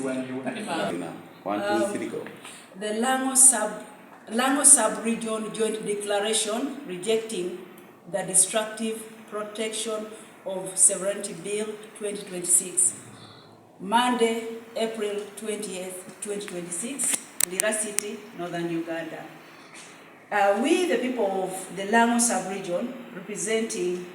when you enter. 1, 2, 3, go. The Lango Sub-Region Joint Declaration rejecting the destructive protection of Sovereignty Bill 2026. Monday, April 20th, 2026, Lira City, Northern Uganda. We, the people of the Lango Sub-Region, representing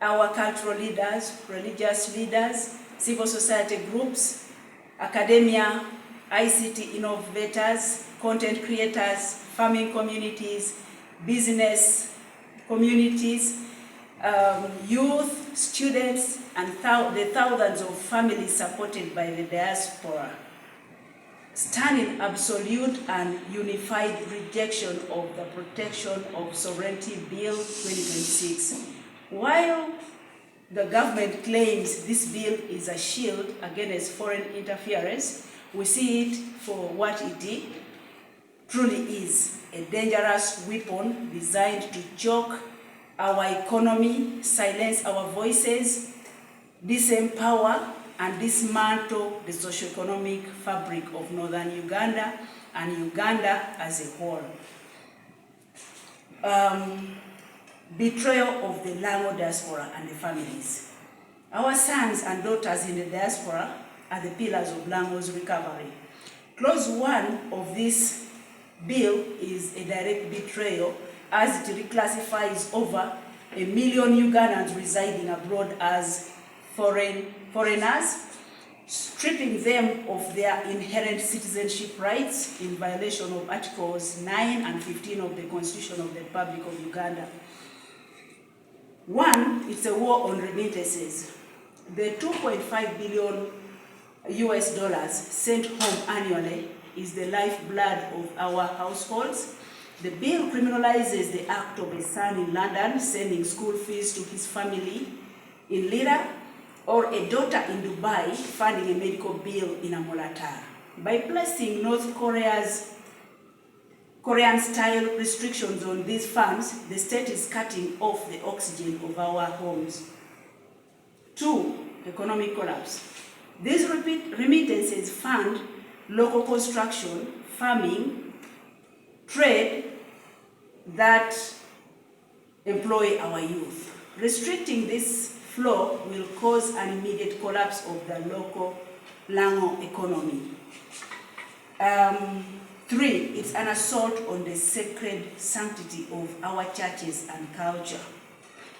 our cultural leaders, religious leaders, civil society groups, academia, ICT innovators, content creators, farming communities, business communities, youth, students, and the thousands of families supported by the diaspora, stand in absolute and unified rejection of the Protection of Sovereignty Bill 2026. While the government claims this bill is a shield against foreign interference, we see it for what it truly is, a dangerous weapon designed to choke our economy, silence our voices, disempower and dismantle the socio-economic fabric of northern Uganda and Uganda as a whole. Betrayal of the Lango diaspora and the families. Our sons and daughters in the diaspora are the pillars of Lango's recovery. Clause 1 of this bill is a direct betrayal, as it reclassifies over 1 million Ugandans residing abroad as foreigners, stripping them of their inherent citizenship rights in violation of Articles 9 and 15 of the Constitution of the Republic of Uganda. 1, it's a war on remittances. The $2.5 billion sent home annually is the lifeblood of our households. The bill criminalizes the act of a son in London sending school fees to his family in Lira, or a daughter in Dubai funding a medical bill in Amolatar. By placing North Korean-style restrictions on these funds, the state is cutting off the oxygen of our homes. 2, economic collapse. These remittances fund local construction, farming, trade that employ our youth. Restricting this flow will cause an immediate collapse of the local Lango economy. 3, it's an assault on the sacred sanctity of our churches and culture.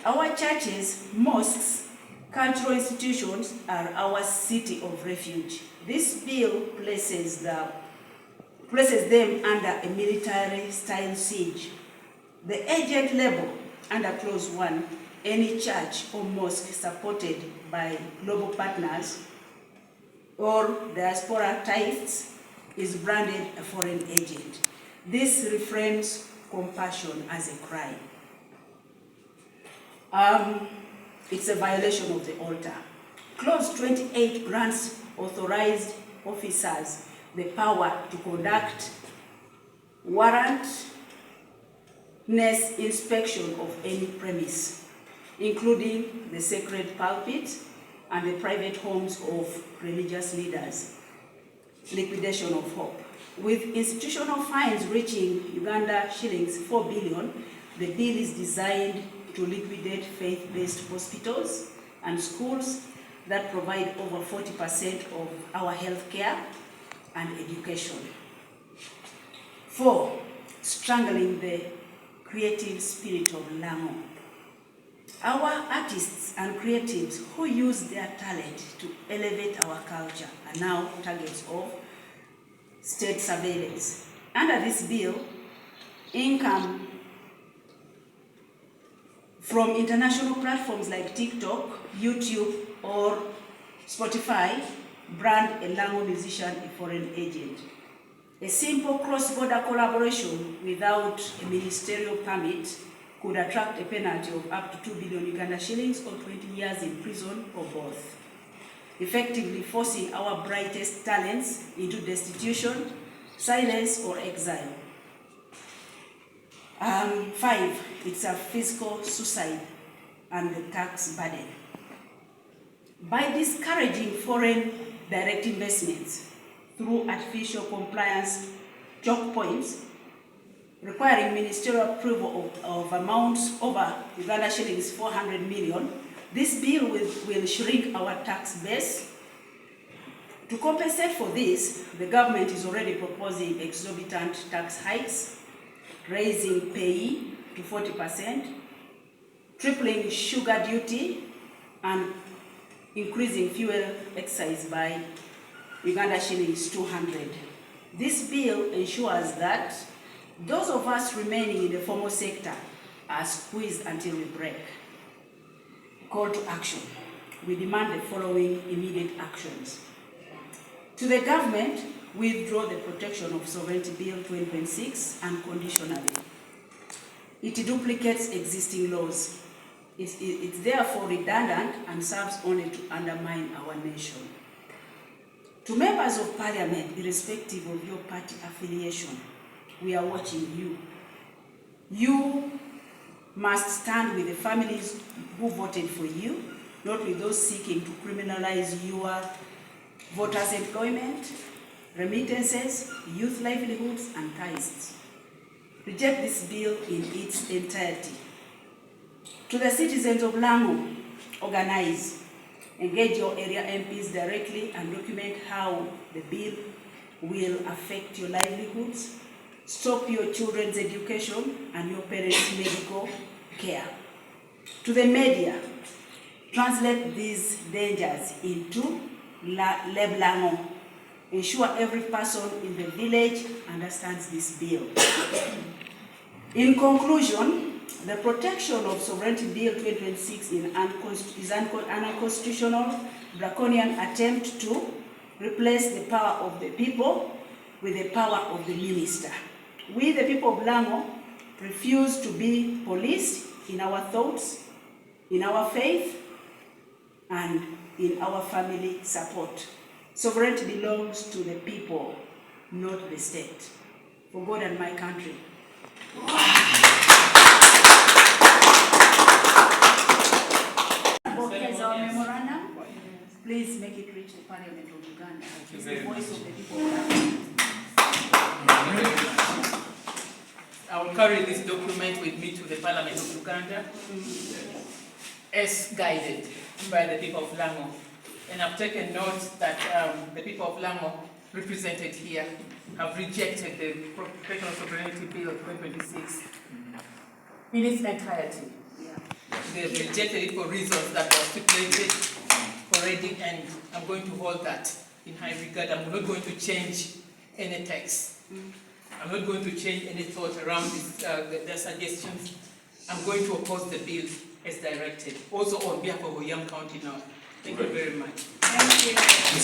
Our churches, mosques, cultural institutions are our city of refuge. This bill places them under a military-style siege. The agent label under Clause 1, any church or mosque supported by global partners or diaspora tithes is branded a foreign agent. This reframes compassion as a crime. It's a violation of the altar. Clause 28 grants authorized officers the power to conduct warrantless inspection of any premise, including the sacred pulpit and the private homes of religious leaders. Liquidation of hope. With institutional fines reaching Uganda shillings 4 billion, the bill is designed to liquidate faith-based hospitals and schools that provide over 40% of our health care and education. 4, strangling the creative spirit of Lango. Our artists and creatives who use their talent to elevate our culture are now targets of state surveillance. Under this bill, income from international platforms like TikTok, YouTube, or Spotify brand a Lango musician a foreign agent. A simple cross-border collaboration without a ministerial permit could attract a penalty of up to 2 billion Uganda shillings or 20 years in prison or both, effectively forcing our brightest talents into destitution, silence, or exile. 5, it's a fiscal suicide and the tax burden. By discouraging foreign direct investments through artificial compliance choke points, requiring ministerial approval of amounts over Uganda shillings 400 million. This bill will shrink our tax base. To compensate for this, the government is already proposing exorbitant tax hikes, raising pay to 40%, tripling sugar duty, and increasing fuel excise by Uganda shillings 200. This bill ensures that those of us remaining in the formal sector are squeezed until we break. Call to action. We demand the following immediate actions. To the government, withdraw the Protection of Sovereignty Bill 2026 unconditionally. It duplicates existing laws. It's therefore redundant and serves only to undermine our nation. To members of Parliament, irrespective of your party affiliation, we are watching you. You must stand with the families who voted for you, not with those seeking to criminalize your voters' employment, remittances, youth livelihoods, and tithes. Reject this bill in its entirety. To the citizens of Lango, organize. Engage your area MPs directly and document how the bill will affect your livelihoods, stop your children's education and your parents' medical care. To the media, translate these dangers into Leb Lango. Ensure every person in the village understands this bill. In conclusion, the Protection of Sovereignty Bill 2026 is an unconstitutional, draconian attempt to replace the power of the people with the power of the minister. We, the people of Lango, refuse to be policed in our thoughts, in our faith, and in our family support. Sovereignty belongs to the people, not the state. For God and my country. Here's our memorandum. Please make it reach the Parliament of Uganda. It's the voice of the people of Uganda. I will carry this document with me to the Parliament of Uganda as guided by the people of Lango. And I've taken note that the people of Lango represented here have rejected the Protection of Sovereignty Bill 2026 in its entirety. They have rejected it for reasons that were stipulated already, and I'm going to hold that in high regard. I'm not going to change any text. I'm not going to change any thought around their suggestions. I'm going to oppose the bill as directed, also on behalf of Oyam County now. Thank you very much. Thank you.